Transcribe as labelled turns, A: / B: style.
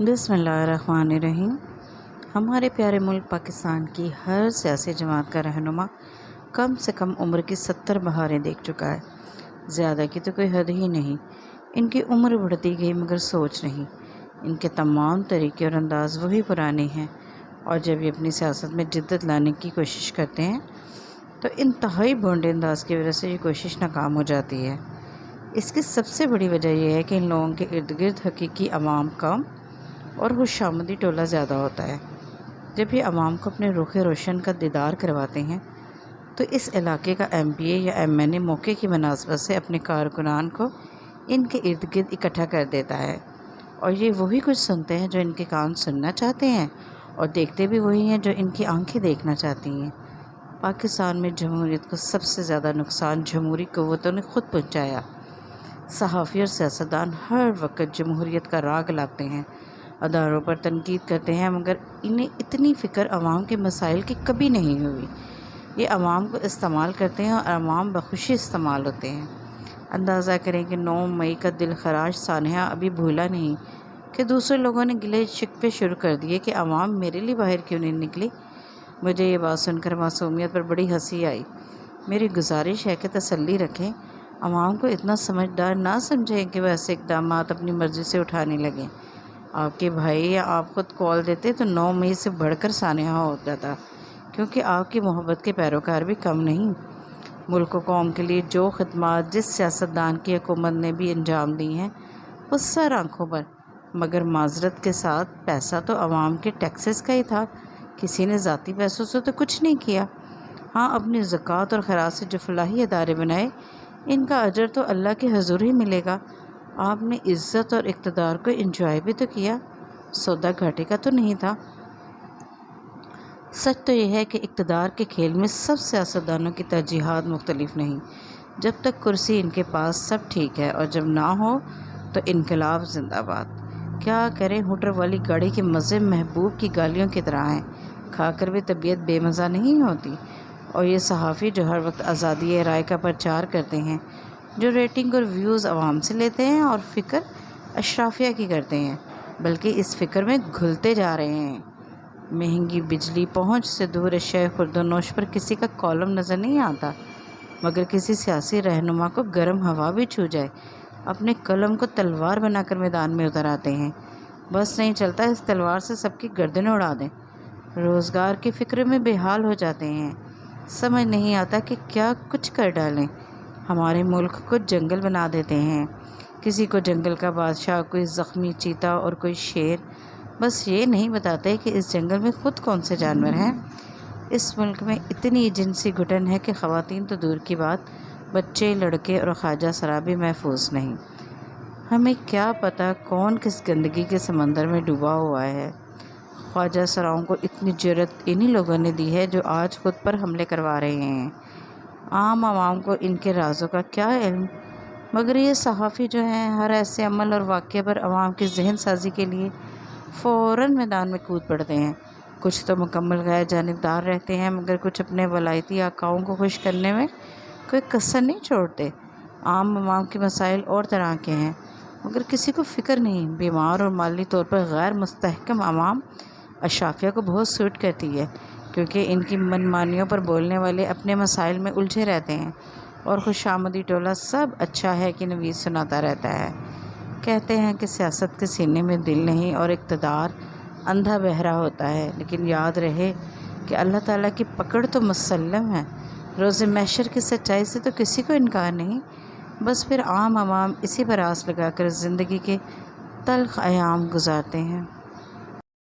A: بسم اللہ الرحمن الرحیم۔ ہمارے پیارے ملک پاکستان کی ہر سیاسی جماعت کا رہنما کم سے کم عمر کی 70 بہاریں دیکھ چکا ہے۔ زیادہ کی تو کوئی حد ہی نہیں۔ ان کی عمر بڑھتی گئی مگر سوچ نہیں۔ ان کے تمام طریقے اور انداز وہی پرانے ہیں، اور جب یہ اپنی سیاست میں جدت لانے کی کوشش کرتے ہیں تو انتہائی بھونڈے انداز کی وجہ سے یہ کوشش ناکام ہو جاتی ہے۔ اس کی سب سے بڑی وجہ یہ ہے کہ ان لوگوں کے ارد گرد حقیقی عوام کم اور خوش آمدی ٹولہ زیادہ ہوتا ہے۔ جب یہ عوام کو اپنے رخ روشن کا دیدار کرواتے ہیں تو اس علاقے کا ایم پی اے یا ایم این اے موقع کی مناسبت سے اپنے کارکنان کو ان کے ارد گرد اکٹھا کر دیتا ہے، اور یہ وہی کچھ سنتے ہیں جو ان کے کان سننا چاہتے ہیں، اور دیکھتے بھی وہی ہیں جو ان کی آنکھیں دیکھنا چاہتی ہیں۔ پاکستان میں جمہوریت کو سب سے زیادہ نقصان جمہوری قوتوں نے خود پہنچایا۔ صحافی اور سیاستدان ہر وقت جمہوریت کا راگ لاتے ہیں، اداروں پر تنقید کرتے ہیں، مگر انہیں اتنی فکر عوام کے مسائل کی کبھی نہیں ہوئی۔ یہ عوام کو استعمال کرتے ہیں اور عوام بخوشی استعمال ہوتے ہیں۔ اندازہ کریں کہ 9 مئی کا دل خراش سانحہ ابھی بھولا نہیں کہ دوسرے لوگوں نے گلے شکوے شروع کر دیے کہ عوام میرے لیے باہر کیوں نہیں نکلی۔ مجھے یہ بات سن کر معصومیت پر بڑی ہنسی آئی۔ میری گزارش ہے کہ تسلی رکھیں، عوام کو اتنا سمجھدار نہ سمجھیں کہ وہ ایسے اقدامات اپنی مرضی سے اٹھانے لگیں۔ آپ کے بھائی یا آپ خود کال دیتے تو 9 مئی سے بڑھ کر سانحہ ہو جاتا، کیونکہ آپ کی محبت کے پیروکار بھی کم نہیں۔ ملک و قوم کے لیے جو خدمات جس سیاستدان کی حکومت نے بھی انجام دی ہیں وہ سر آنکھوں پر، مگر معذرت کے ساتھ پیسہ تو عوام کے ٹیکسز کا ہی تھا، کسی نے ذاتی پیسوں سے تو کچھ نہیں کیا۔ ہاں، اپنی زکوٰۃ اور خیرات سے جو فلاحی ادارے بنائے ان کا اجر تو اللہ کے حضور ہی ملے گا۔ آپ نے عزت اور اقتدار کو انجوائے بھی تو کیا، سودا گھاٹے کا تو نہیں تھا۔ سچ تو یہ ہے کہ اقتدار کے کھیل میں سب سیاستدانوں کی ترجیحات مختلف نہیں۔ جب تک کرسی ان کے پاس سب ٹھیک ہے، اور جب نہ ہو تو انقلاب زندہ باد۔ کیا کریں، ہوٹر والی گاڑی کے مزے محبوب کی گالیوں کی طرح ہیں، کھا کر بھی طبیعت بے مزہ نہیں ہوتی۔ اور یہ صحافی جو ہر وقت آزادی رائے کا پرچار کرتے ہیں، جو ریٹنگ اور ویوز عوام سے لیتے ہیں اور فکر اشرافیہ کی کرتے ہیں، بلکہ اس فکر میں گھلتے جا رہے ہیں۔ مہنگی بجلی، پہنچ سے دور اشیاء خورد و نوش پر کسی کا کالم نظر نہیں آتا، مگر کسی سیاسی رہنما کو گرم ہوا بھی چھو جائے اپنے قلم کو تلوار بنا کر میدان میں اتر آتے ہیں۔ بس نہیں چلتا اس تلوار سے سب کی گردنیں اڑا دیں۔ روزگار کی فکر میں بے حال ہو جاتے ہیں، سمجھ نہیں آتا کہ کیا کچھ کر ڈالیں۔ ہمارے ملک کو جنگل بنا دیتے ہیں، کسی کو جنگل کا بادشاہ، کوئی زخمی چیتا اور کوئی شیر، بس یہ نہیں بتاتے کہ اس جنگل میں خود کون سے جانور ہیں۔ اس ملک میں اتنی جنسی گھٹن ہے کہ خواتین تو دور کی بات، بچے، لڑکے اور خواجہ سرا بھی محفوظ نہیں۔ ہمیں کیا پتہ کون کس گندگی کے سمندر میں ڈوبا ہوا ہے۔ خواجہ سراؤں کو اتنی جرأت انہی لوگوں نے دی ہے جو آج خود پر حملے کروا رہے ہیں۔ عام عوام کو ان کے رازوں کا کیا علم، مگر یہ صحافی جو ہیں ہر ایسے عمل اور واقعے پر عوام کی ذہن سازی کے لیے فوراً میدان میں کود پڑتے ہیں۔ کچھ تو مکمل غیر جانبدار رہتے ہیں، مگر کچھ اپنے ولایتی آقاؤں کو خوش کرنے میں کوئی کسر نہیں چھوڑتے۔ عام عوام کے مسائل اور طرح کے ہیں، مگر کسی کو فکر نہیں۔ بیمار اور مالی طور پر غیر مستحکم عوام اشرافیہ کو بہت سوٹ کرتی ہے، کیونکہ ان کی من مانیوں پر بولنے والے اپنے مسائل میں الجھے رہتے ہیں، اور خوش آمدی ٹولہ سب اچھا ہے کہ نویس سناتا رہتا ہے۔ کہتے ہیں کہ سیاست کے سینے میں دل نہیں اور اقتدار اندھا بہرا ہوتا ہے، لیکن یاد رہے کہ اللہ تعالیٰ کی پکڑ تو مسلم ہے۔ روز محشر کی سچائی سے تو کسی کو انکار نہیں، بس پھر عام عوام اسی پر آس لگا کر زندگی کے تلخ ایام گزارتے ہیں۔